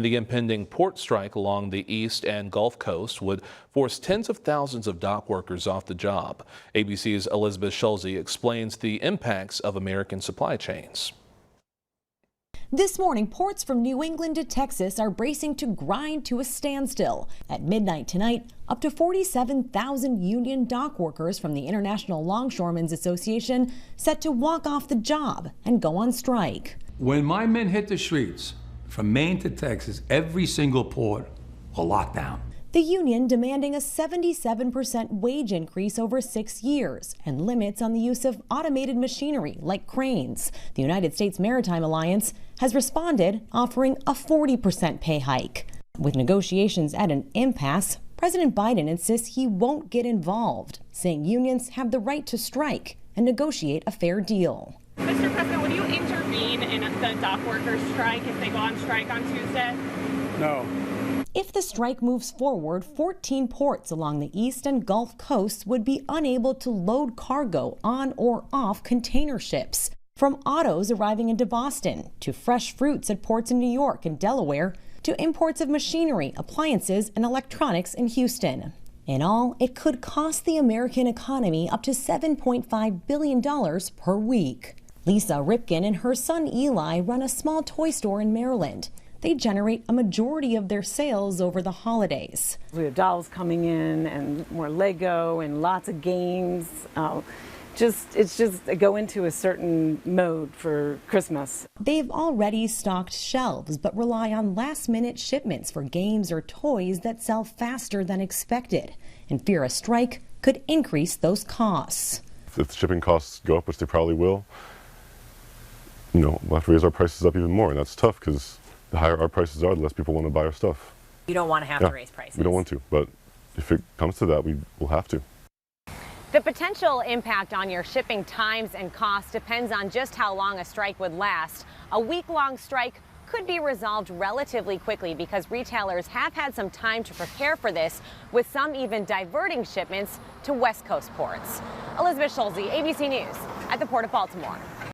The impending port strike along the east and Gulf Coast would force tens of thousands of dock workers off the job. ABC's Elizabeth Schulze explains the impacts of American supply chains. This morning, ports from New England to Texas are bracing to grind to a standstill. At midnight tonight, up to 47,000 union dock workers from the International Longshoremen's Association set to walk off the job and go on strike. When my men hit the streets, from Maine to Texas, every single port will lock down. The union demanding a 77% wage increase over 6 years and limits on the use of automated machinery like cranes. The United States Maritime Alliance has responded, offering a 40% pay hike. With negotiations at an impasse, President Biden insists he won't get involved, saying unions have the right to strike and negotiate a fair deal. Mr. President, would you intervene in the dock workers strike if they go on strike on Tuesday? No. If the strike moves forward, 14 ports along the east and Gulf coasts would be unable to load cargo on or off container ships. From autos arriving into Boston, to fresh fruits at ports in New York and Delaware, to imports of machinery, appliances, and electronics in Houston. In all, it could cost the American economy up to $7.5 billion per week. Lisa Ripken and her son Eli run a small toy store in Maryland. They generate a majority of their sales over the holidays. We have dolls coming in and more Lego and lots of games. It's just go into a certain mode for Christmas. They've already stocked shelves but rely on last-minute shipments for games or toys that sell faster than expected and fear a strike could increase those costs. If the shipping costs go up, which they probably will, we'll have to raise our prices up even more, and that's tough because the higher our prices are, the less people want to buy our stuff. You don't want to have to raise prices. We don't want to, but if it comes to that, we will have to. The potential impact on your shipping times and costs depends on just how long a strike would last. A week-long strike could be resolved relatively quickly because retailers have had some time to prepare for this, with some even diverting shipments to West Coast ports. Elizabeth Schulze, ABC News, at the Port of Baltimore.